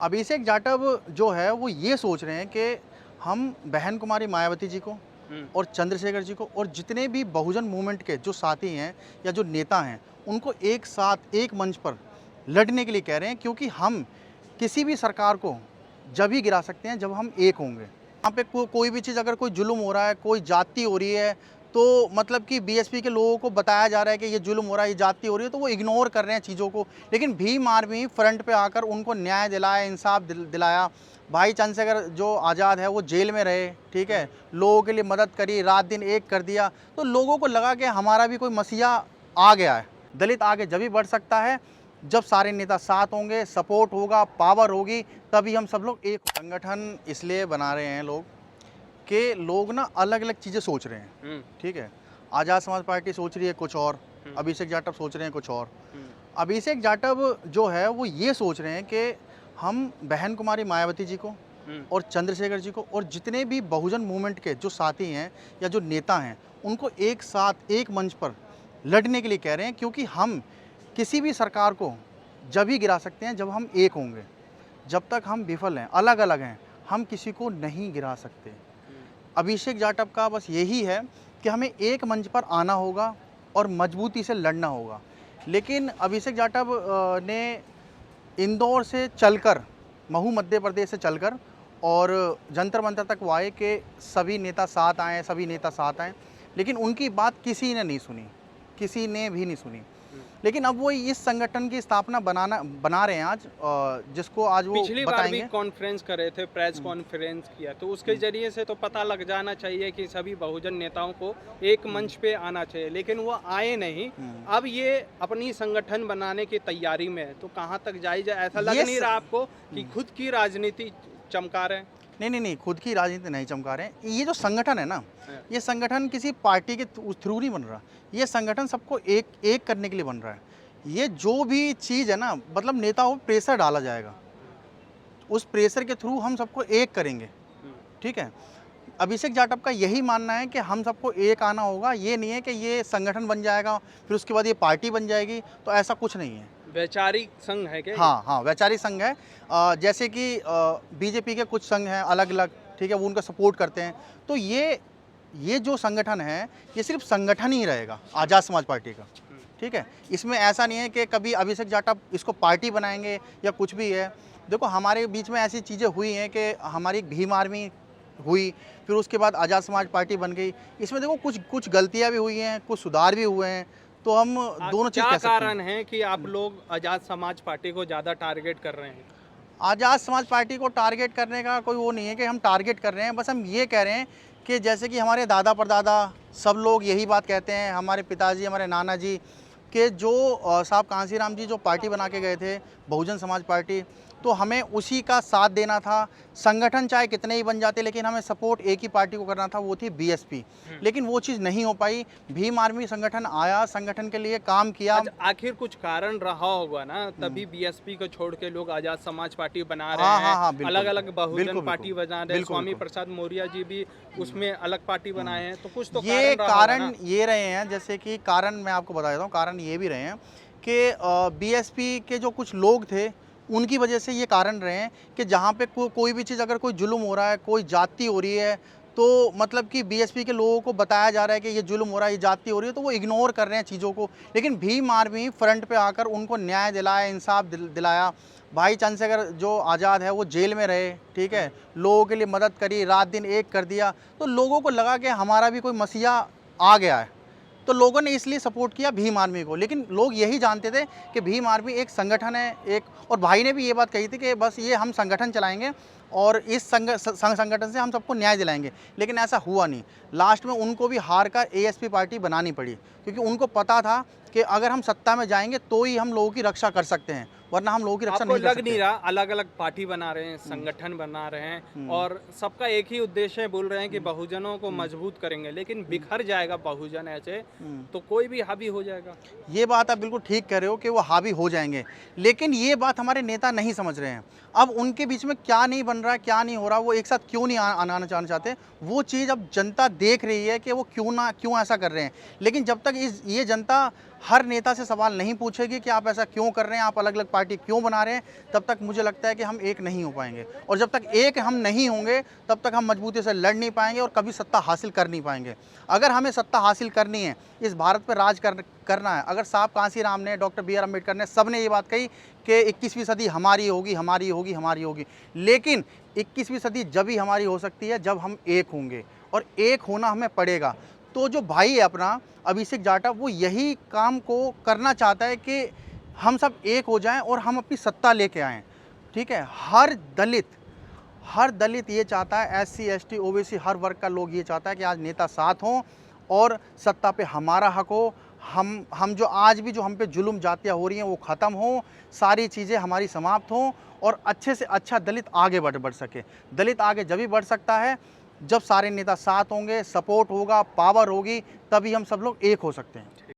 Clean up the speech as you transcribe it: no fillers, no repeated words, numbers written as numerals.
अभिषेक जाटव जो है वो ये सोच रहे हैं कि हम बहन कुमारी मायावती जी को हुँ, और चंद्रशेखर जी को और जितने भी बहुजन मूवमेंट के जो साथी हैं या जो नेता हैं उनको एक साथ एक मंच पर लड़ने के लिए कह रहे हैं, क्योंकि हम किसी भी सरकार को जब ही गिरा सकते हैं जब हम एक होंगे। यहाँ पे कोई भी चीज़, अगर कोई जुल्म हो रहा है, कोई जाति हो रही है, तो मतलब कि बीएसपी के लोगों को बताया जा रहा है कि ये जुल्म हो रहा है, ये जाति हो रही है, तो वो इग्नोर कर रहे हैं चीज़ों को। लेकिन भीम आर्मी फ्रंट पे आकर उनको न्याय दिलाया, इंसाफ दिलाया। भाई चंद्रशेखर जो आज़ाद है वो जेल में रहे, ठीक है, लोगों के लिए मदद करी, रात दिन एक कर दिया। तो लोगों को लगा कि हमारा भी कोई मसीहा आ गया है। दलित आगे जब भी बढ़ सकता है जब सारे नेता साथ होंगे, सपोर्ट होगा, पावर होगी, तभी हम सब लोग एक संगठन इसलिए बना रहे हैं लोग कि लोग ना अलग अलग चीज़ें सोच रहे हैं। हुँ, ठीक है, आज़ाद समाज पार्टी सोच रही है कुछ और, हुँ, अभिषेक जाटव सोच रहे हैं कुछ और। हुँ, अभिषेक जाटव जो है वो ये सोच रहे हैं कि हम बहन कुमारी मायावती जी को हुँ, और चंद्रशेखर जी को और जितने भी बहुजन मूवमेंट के जो साथी हैं या जो नेता हैं उनको एक साथ एक मंच पर लड़ने के लिए कह रहे हैं, क्योंकि हम किसी भी सरकार को जब ही गिरा सकते हैं जब हम एक होंगे। जब तक हम विफल हैं, अलग अलग हैं, हम किसी को नहीं गिरा सकते। हुँ, अभिषेक जाटव का बस यही है कि हमें एक मंच पर आना होगा और मजबूती से लड़ना होगा। लेकिन अभिषेक जाटव ने इंदौर से चलकर, महू मध्य प्रदेश से चलकर और जंतर मंतर तक वो आए कि सभी नेता साथ आएँ, सभी नेता साथ आएँ। लेकिन उनकी बात किसी ने नहीं सुनी, किसी ने भी नहीं सुनी। हुँ। लेकिन अब वो इस संगठन की स्थापना बना रहे हैं आज, जिसको आज वो पिछली बार भी बताएँगे। कॉन्फ्रेंस करे थे, प्रेस कॉन्फ्रेंस किया, तो उसके ज़रिए से तो पता लग जाना चाहिए कि सभी बहुजन नेताओं को एक मंच पे आना चाहिए, लेकिन वो आए नहीं। हुँ। अब ये अपनी संगठन बनाने की तैयारी में है, तो कहाँ तक जाएगा? ऐसा लग ये नहीं स रहा आपको कि खुद की राजनीति चमका रहे हैं? नहीं, नहीं, नहीं, खुद की राजनीति नहीं चमका रहे हैं। ये जो संगठन है ना, हाँ, ये संगठन किसी पार्टी के थ्रू नहीं बन रहा। ये संगठन सबको एक एक करने के लिए बन रहा है। ये जो भी चीज़ है ना, मतलब नेताओं पे प्रेशर डाला जाएगा। उस प्रेशर के थ्रू हम सबको एक करेंगे, हुँ, ठीक है? अभिषेक जाटव का यही मानना है कि हम सबको एक आना होगा। ये नहीं है कि ये संगठन बन जाएगा, फिर उसके बाद ये पार्टी बन जाएगी, तो ऐसा कुछ नहीं है। वैचारिक संघ है क्या ये? हाँ, हाँ, वैचारिक संघ है। जैसे कि बीजेपी के कुछ संघ हैं अलग-अलग, ठीक है? वो उनका सपोर्ट करते हैं। तो ये जो संगठन है, ये सिर्फ़ संगठन ही रहेगा आज़ाद समाज पार्टी का, हुँ, ठीक है? इसमें ऐसा नहीं है कि कभी अभिषेक जाटव इसको पार्टी बनाएँगे या कुछ भी है। देखो, हमारे बीच में ऐसी चीज़ें हुई हैं कि हमारी एक भीम आर्मी हुई, फिर उसके बाद आज़ाद समाज पार्टी बन गई। इसमें देखो कुछ कुछ गलतियाँ भी हुई हैं, कुछ सुधार भी हुए हैं, तो हम दोनों चीज़ क्या कह सकते हैं। कारण है कि आप लोग आज़ाद समाज पार्टी को ज़्यादा टारगेट कर रहे हैं? आज़ाद समाज पार्टी को टारगेट करने का कोई वो नहीं है कि हम टारगेट कर रहे हैं, बस हम ये कह रहे हैं कि जैसे कि हमारे दादा परदादा सब लोग यही बात कहते हैं, हमारे पिताजी, हमारे नाना जी, कि जो साहब कांसीराम जी जो पार्टी बना के गए थे, बहुजन समाज पार्टी, तो हमें उसी का साथ देना था। संगठन चाहे कितने ही बन जाते, लेकिन हमें सपोर्ट एक ही पार्टी को करना था, वो थी बीएसपी। लेकिन वो चीज़ नहीं हो पाई। भीम आर्मी संगठन आया, संगठन के लिए काम किया। अच्छा, आखिर कुछ कारण रहा होगा ना, तभी बीएसपी को छोड़ के लोग आजाद समाज पार्टी बना रहे हाँ, हैं, हाँ, हाँ, बिल्कुल, अलग बिल्कुल। अलग बहुजन बिल्कुल, पार्टी बिल्कुल। बना रहे हैं, बिल्कुल, स्वामी बिल्कुल। प्रसाद मौर्य जी भी उसमें अलग पार्टी बनाए हैं, तो कुछ तो ये कारण रहा होगा कारण ना। ये रहे हैं, जैसे कि कारण मैं आपको बता देता हूँ, कारण ये भी रहे हैं कि बीएसपी के जो कुछ लोग थे, उनकी वजह से ये कारण रहे हैं कि जहाँ पे कोई भी चीज़, अगर कोई जुल्म हो रहा है, कोई जाति हो रही है, तो मतलब कि बीएसपी के लोगों को बताया जा रहा है कि ये जुल्म हो रहा है, ये जाति हो रही है, तो वो इग्नोर कर रहे हैं चीज़ों को। लेकिन भीम आर्मी फ्रंट पे आकर उनको न्याय दिलाया, इंसाफ दिलाया। भाई चंद्रशेखर जो आज़ाद है वो जेल में रहे, ठीक है, लोगों के लिए मदद करी, रात दिन एक कर दिया। तो लोगों को लगा कि हमारा भी कोई मसीहा आ गया है, तो लोगों ने इसलिए सपोर्ट किया भीम आर्मी को। लेकिन लोग यही जानते थे कि भीम आर्मी एक संगठन है, एक, और भाई ने भी ये बात कही थी कि बस ये हम संगठन चलाएंगे और इस संगठन से हम सबको न्याय दिलाएंगे। लेकिन ऐसा हुआ नहीं। लास्ट में उनको भी हार कर एएसपी पार्टी बनानी पड़ी, क्योंकि उनको पता था कि अगर हम सत्ता में जाएंगे तो ही हम लोगों की रक्षा कर सकते हैं, वरना हम लोगों की रक्षा आपको नहीं कर लग सकते। नहीं रहा अलग-अलग पार्टी बना रहे हैं, संगठन बना रहे हैं और सबका एक ही उद्देश्य है, बोल रहे हैं कि बहुजनों को मजबूत करेंगे, लेकिन बिखर जाएगा बहुजन ऐसे, तो कोई भी हावी हो जाएगा। ये बात आप बिल्कुल ठीक कह रहे हो कि वो हावी हो जाएंगे, लेकिन ये बात हमारे नेता नहीं समझ रहे हैं। अब उनके बीच में क्या नहीं बन रहा है, क्या नहीं हो रहा, वो एक साथ क्यों नहीं आना जाना चाहते, वो चीज़ अब जनता देख रही है कि वो क्यों ऐसा कर रहे हैं। लेकिन जब तक ये जनता हर नेता से सवाल नहीं पूछेगी कि आप ऐसा क्यों कर रहे हैं, आप अलग अलग पार्टी क्यों बना रहे हैं, तब तक मुझे लगता है कि हम एक नहीं हो पाएंगे। और जब तक एक हम नहीं होंगे तब तक हम मजबूती से लड़ नहीं पाएंगे और कभी सत्ता हासिल कर नहीं पाएंगे। अगर हमें सत्ता हासिल करनी है, इस भारत पर राज करना है, अगर साहब कांसीराम ने, डॉक्टर बी आर अम्बेडकर ने, सब ने ये बात कही कि 21वीं सदी हमारी होगी, हमारी होगी, हमारी होगी, लेकिन 21वीं सदी जब ही हमारी हो सकती है जब हम एक होंगे, और एक होना हमें पड़ेगा। तो जो भाई है अपना अभिषेक जाटव, वो यही काम को करना चाहता है कि हम सब एक हो जाएं और हम अपनी सत्ता लेके आएँ। ठीक है, हर दलित ये चाहता है, SC ST OBC हर वर्ग का लोग ये चाहता है कि आज नेता साथ हों और सत्ता पे हमारा हक हो। हम जो आज भी जो हम पे जुल्म जातियाँ हो रही हैं वो ख़त्म हो, सारी चीज़ें हमारी समाप्त हों और अच्छे से अच्छा दलित आगे बढ़ सके। दलित आगे जब भी बढ़ सकता है जब सारे नेता साथ होंगे, सपोर्ट होगा, पावर होगी, तभी हम सब लोग एक हो सकते हैं।